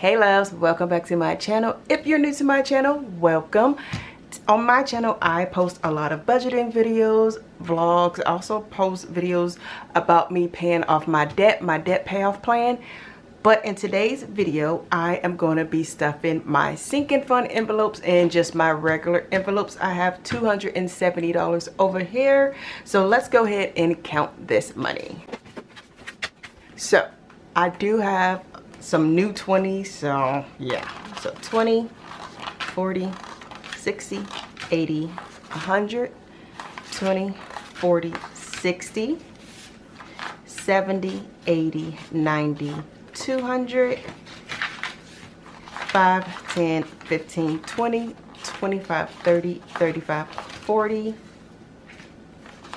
Hey loves, welcome back to my channel. If you're new to my channel, welcome. On my channel I post a lot of budgeting videos, vlogs. I also post videos about me paying off my debt payoff plan. But in today's video I am going to be stuffing my sinking fund envelopes and just my regular envelopes. I have $270 over here, so let's go ahead and count this money. So I do have some new 20s, so yeah, so 20, 40, 60, 80, 100, 20, 40, 60, 70, 80, 90, 200, 5, 10, 15, 20, 25, 30, 35, 40,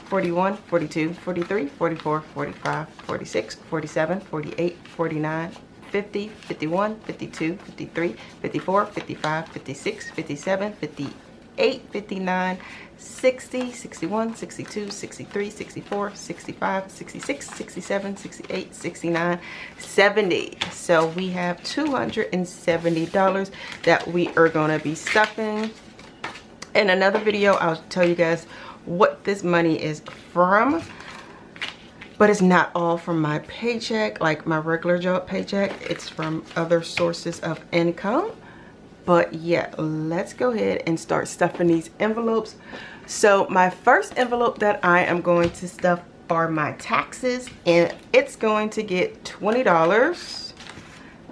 41, 42, 43, 44, 45, 46, 47, 48, 49, 50, 51, 52, 53, 54, 55, 56, 57, 58, 59, 60, 61, 62, 63, 64, 65, 66, 67, 68, 69, 70. So we have $270 that we are going to be stuffing. In another video, I'll tell you guys what this money is from. But it's not all from my paycheck, like my regular job paycheck. It's from other sources of income. But yeah, let's go ahead and start stuffing these envelopes. So my first envelope that I am going to stuff are my taxes, and it's going to get $20.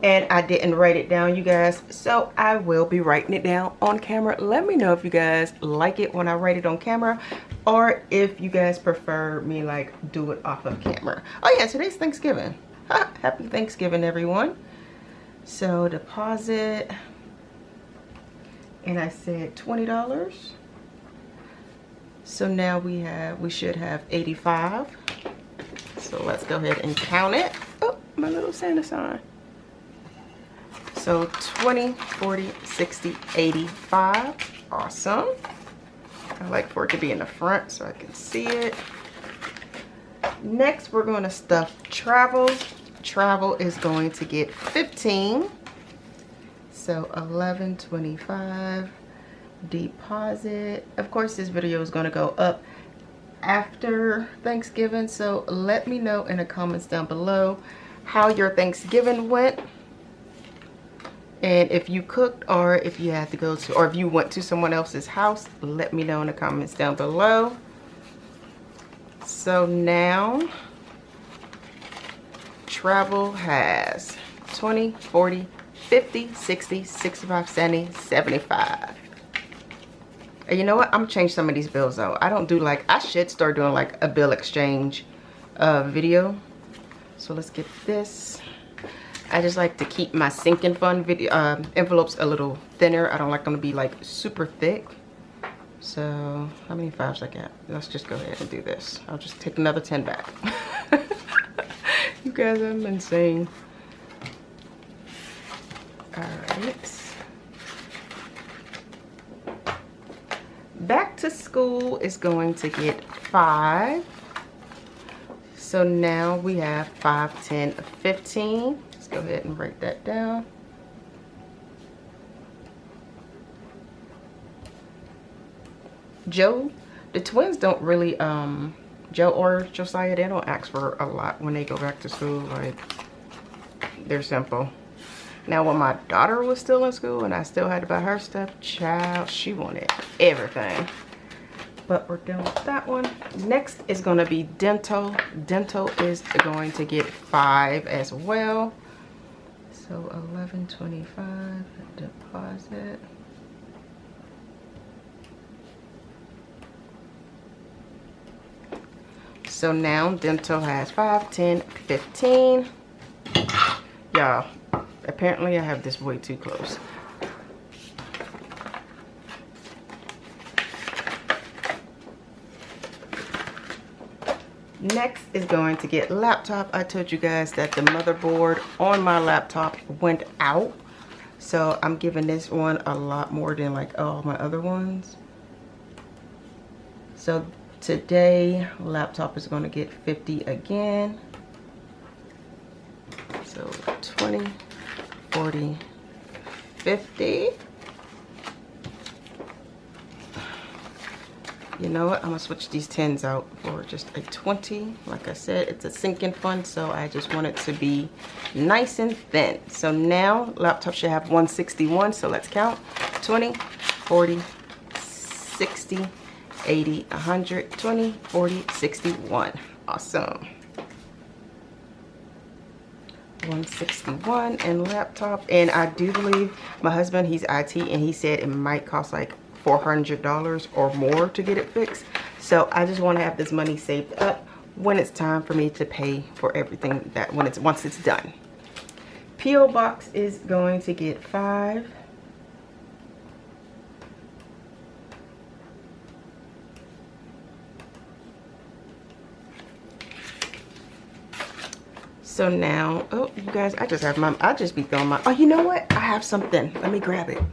And I didn't write it down, you guys, so I will be writing it down on camera. Let me know if you guys like it when I write it on camera, or if you guys prefer me like do it off of camera. Oh yeah, today's Thanksgiving. Happy Thanksgiving, everyone. So deposit, and I said $20. So now we should have 85. So let's go ahead and count it. Oh, my little Santa sign. So 20, 40, 60, 85. Awesome. I like for it to be in the front so I can see it. Next, we're going to stuff travel. Travel is going to get 15. So 11.25. Deposit. Of course, this video is going to go up after Thanksgiving, so let me know in the comments down below how your Thanksgiving went. And if you cooked, or if you had to go to, or if you went to someone else's house, let me know in the comments down below. So now, travel has 20, 40, 50, 60, 65, 70, 75. And you know what? I'm gonna change some of these bills though. I don't do like, I should start doing like a bill exchange video. So let's get this. I just like to keep my sinking fund video envelopes a little thinner. I don't like them to be like super thick. So how many fives I got? Let's just go ahead and do this. I'll just take another 10 back. You guys, I'm insane. All right. Back to school is going to get 5. So now we have 5, 10, 15. Go ahead and write that down. Joe, the twins don't really, Joe or Josiah, they don't ask for a lot when they go back to school. Like, they're simple. Now, when my daughter was still in school and I still had to buy her stuff, child, she wanted everything. But we're done with that one. Next is going to be dental. Dental is going to get 5 as well. So 11.25 deposit. So now dental has 5, 10, 15. Y'all, apparently I have this way too close. Next is going to get laptop. I told you guys that the motherboard on my laptop went out. So I'm giving this one a lot more than like all my other ones. So today, laptop is going to get 50 again. So 20, 40, 40, 50. You know what? I'm gonna switch these 10s out for just a 20. Like I said, it's a sinking fund, so I just want it to be nice and thin. So now laptop should have 161. So let's count: 20, 40, 60, 80, 100, 20, 40, 61. Awesome. 161 and laptop. And I do believe my husband, he's IT, and he said it might cost like $400 or more to get it fixed. So I just want to have this money saved up when it's time for me to pay for everything that once it's done. P.O. box is going to get 5. So now, oh, you guys, I just be throwing my, oh, you know what? I have something. Let me grab it.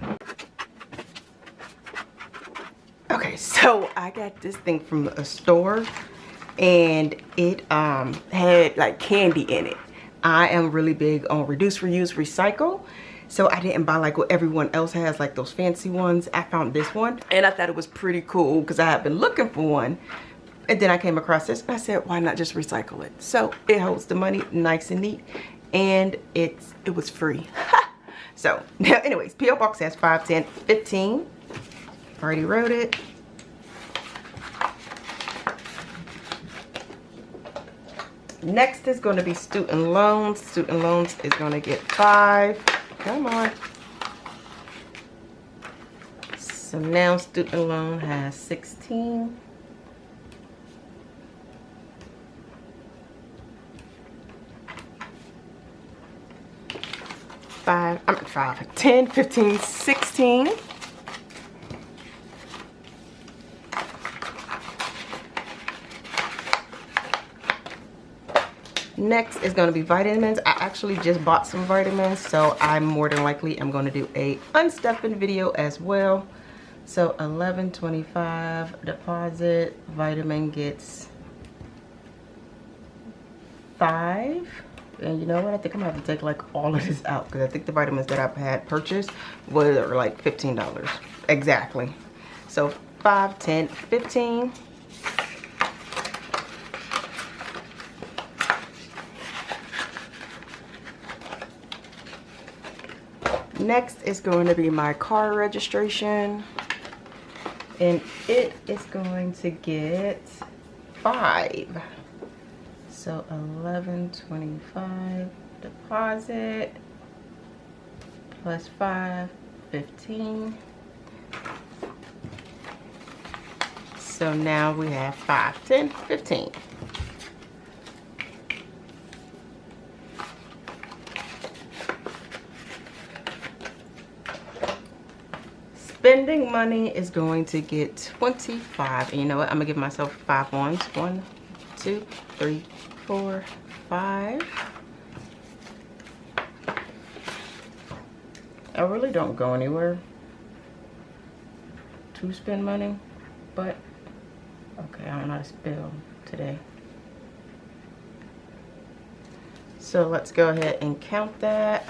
Okay, so I got this thing from a store, and it had like candy in it. I am really big on reduce, reuse, recycle. So I didn't buy like what everyone else has, like those fancy ones. I found this one, and I thought it was pretty cool because I had been looking for one. And then I came across this, and I said, why not just recycle it? So it holds the money nice and neat, and it was free. So now, anyways, P.O. box has 5, 10, 15. Already wrote it. Next is going to be student loans. Student loans is going to get 5. Come on. So now student loan has 16. I'm at 5, 10, 15, 16. Next is going to be vitamins. I actually just bought some vitamins, so I more than likely am going to do a unstuffing video as well. So $11.25 deposit. Vitamin gets 5. And you know what? I think I'm gonna have to take like all of this out because I think the vitamins that I've had purchased were like $15 exactly. So 5, 10, 15. Next is going to be my car registration, and it is going to get 5. So $11.25 deposit plus 5, 15. So now we have 5, 10, 15. Spending money is going to get 25. And you know what? I'm gonna give myself 5 ones. 1, 2, 3, 4, 5. I really don't go anywhere to spend money, but okay, I don't know how to spell today. So let's go ahead and count that.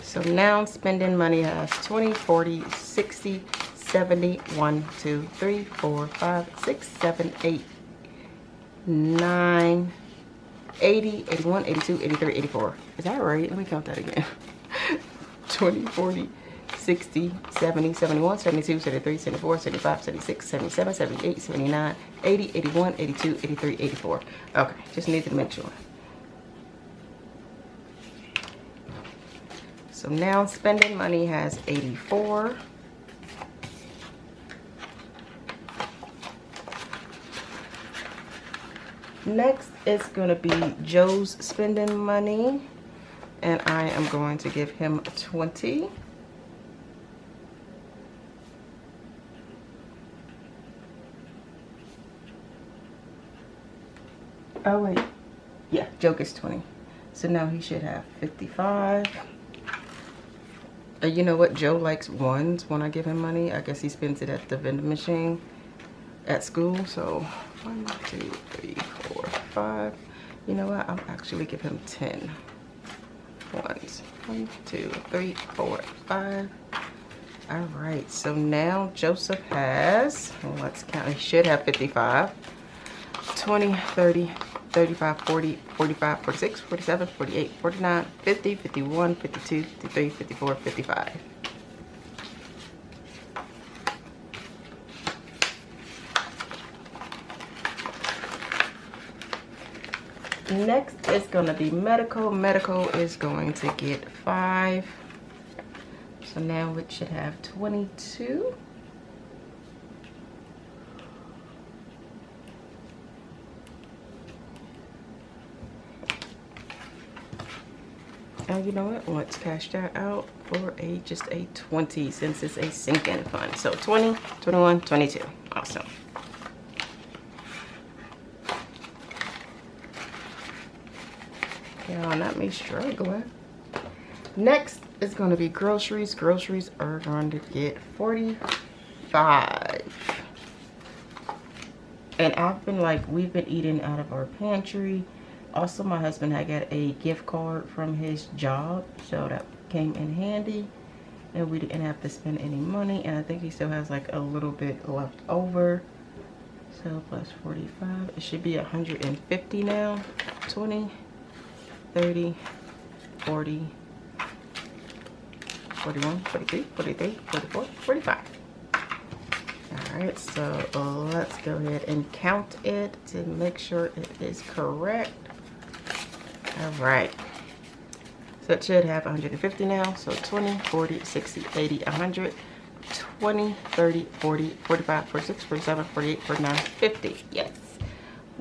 So now spending money has 20, 40, 60, 70, 1, 2, 3, 4, 5, 6, 7, 8, 9, 80, 81, 82, 83, 84. Is that right? Let me count that again. 20, 40, 60, 70, 71, 72, 73, 74, 75, 76, 77, 78, 79, 80, 81, 82, 83, 84. Okay, just needed to make sure. So now spending money has 84. Next is going to be Joe's spending money, and I am going to give him 20. Oh wait, yeah, Joe gets 20. So now he should have 55. You know what? Joe likes ones when I give him money. I guess he spends it at the vending machine at school. So 1, 2, 3, 4, 5. You know what? I'll actually give him 10 ones. 1, 2, 3, 4, 5. All right, so now Joseph has, let's count, he should have 55. 20, 30, 35, 40, 45, 46, 47, 48, 49, 50, 51, 52, 53, 54, 55. Next is going to be medical. Medical is going to get 5. So now it should have 22. And you know what? Let's cash that out for just a 20 since it's a sink-in fund. So 20, 21, 22. Awesome. Y'all, not me struggling. Next is going to be groceries. Groceries are going to get 45. And I've been we've been eating out of our pantry. Also, my husband had got a gift card from his job, so that came in handy. And we didn't have to spend any money. And I think he still has a little bit left over. So plus 45, it should be 150 now. 20, 30, 40, 41, 43, 43, 44, 45. Alright, so let's go ahead and count it to make sure it is correct. Alright, so it should have 150 now. So 20, 40, 60, 80, 100, 20, 30, 40, 45, 46, 47, 48, 49, 50. Yes.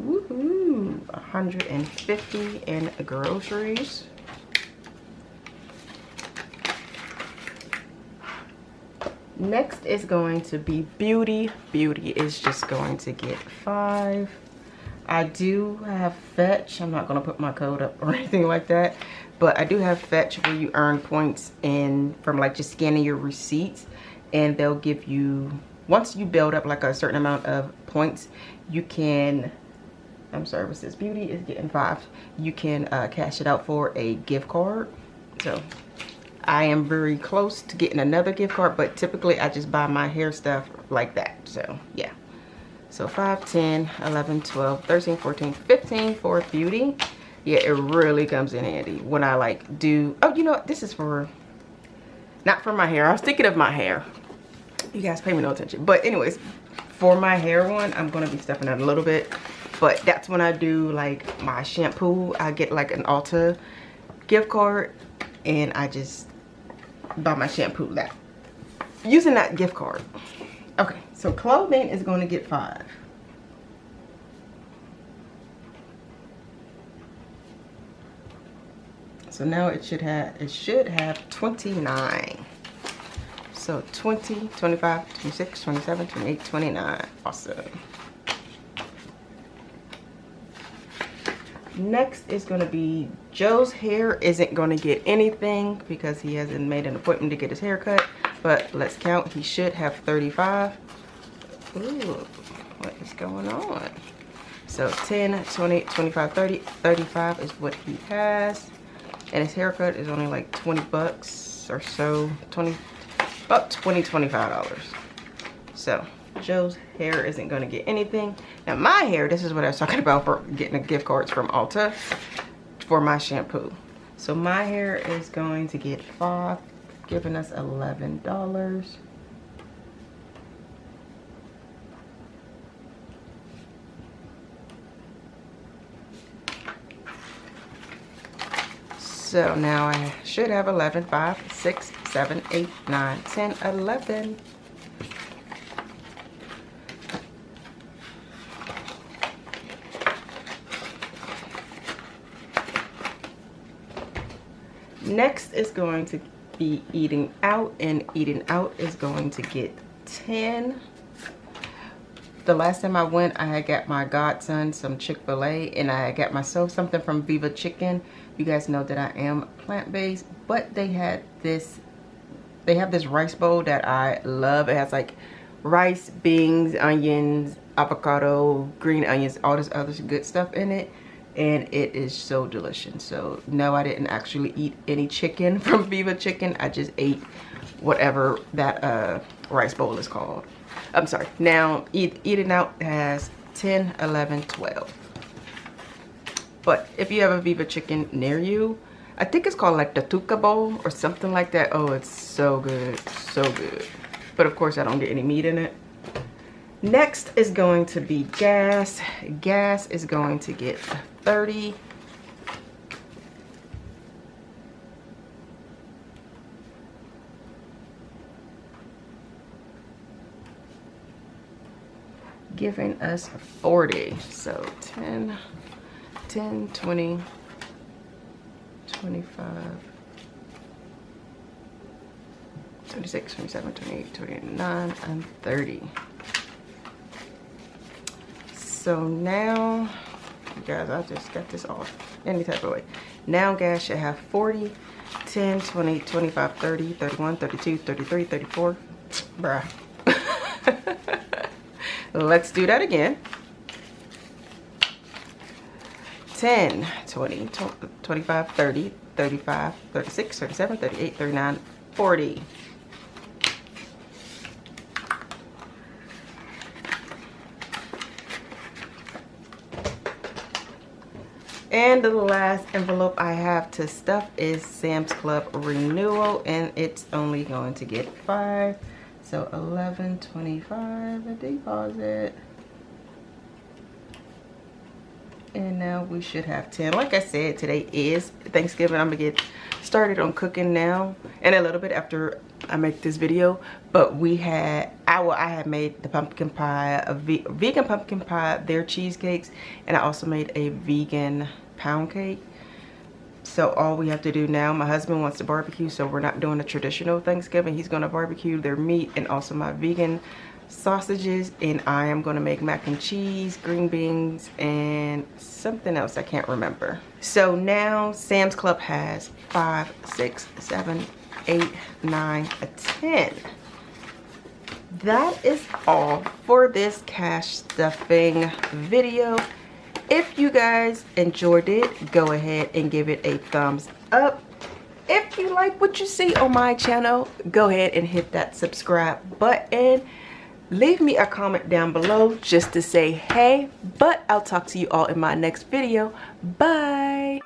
Woohoo! 150 in groceries. Next is going to be beauty. Beauty is just going to get 5. I do have Fetch. I'm not going to put my code up or anything like that, but I do have Fetch where you earn points from just scanning your receipts, and they'll give you, once you build up a certain amount of points, you can, I'm sorry, what's this? Beauty is getting 5. You can cash it out for a gift card. So I am very close to getting another gift card, but typically I just buy my hair stuff like that. So yeah. So 5, 10, 11, 12, 13, 14, 15 for beauty. Yeah, it really comes in handy when I do, oh, you know what? This is for, not for my hair. I was thinking of my hair. You guys pay me no attention. But anyways, for my hair one, I'm going to be stepping out a little bit. But that's when I do my shampoo. I get an Ulta gift card, and I just buy my shampoo using that gift card. Okay, so clothing is going to get 5. So now it should have 29. So 20, 25, 26, 27, 28, 29. Awesome. Next is going to be Joe's hair isn't going to get anything because he hasn't made an appointment to get his hair cut. But let's count. He should have 35. Ooh, what is going on? So 10, 20, 25, 30, 35 is what he has. And his haircut is only $20 or so. About $20, $25. So Joe's hair isn't going to get anything. Now my hair, this is what I was talking about for getting the gift cards from Ulta for my shampoo. So my hair is going to get 5, giving us $11. So now I should have 11, 5, 6, 7, 8, 9, 10, 11. Next is going to be eating out, and eating out is going to get 10. The last time I went, I had got my godson some Chick-fil-A, and I got myself something from Viva Chicken. You guys know that I am plant-based, but they have this rice bowl that I love. It has rice, beans, onions, avocado, green onions, all this other good stuff in it. and it is so delicious. So no, I didn't actually eat any chicken from Viva Chicken. I just ate whatever that rice bowl is called. I'm sorry. Now Eating Out has 10, 11, 12. But if you have a Viva Chicken near you, I think it's called like the Tuca Bowl or something like that. Oh, it's so good, so good. But of course I don't get any meat in it. Next is going to be gas. Gas is going to get 30. Giving us 40. So 10, 20, 25, 26, 27, 28, 29, and 30. So now, you guys, I just got this off any type of way. Now gas should have 40, 10, 20, 25, 30, 31, 32, 33, 34. Bruh. Let's do that again. 10, 20, 25, 30, 35, 36, 37, 38, 39, 40. And the last envelope I have to stuff is Sam's Club renewal, and it's only going to get 5. So 11.25 a deposit. And now we should have 10. Like I said, today is Thanksgiving. I'm gonna get started on cooking now in a little bit after I make this video. But I had made the pumpkin pie, a vegan pumpkin pie, their cheesecakes, and I also made a vegan pound cake. So all we have to do now, my husband wants to barbecue, so we're not doing a traditional Thanksgiving. He's gonna barbecue their meat and also my vegan sausages, and I am gonna make mac and cheese, green beans, and something else I can't remember. So now Sam's Club has 5, 6, 7, 8, 9, 10. That is all for this cash stuffing video. If you guys enjoyed it, go ahead and give it a thumbs up. If you like what you see on my channel, go ahead and hit that subscribe button. Leave me a comment down below just to say hey, but I'll talk to you all in my next video. Bye.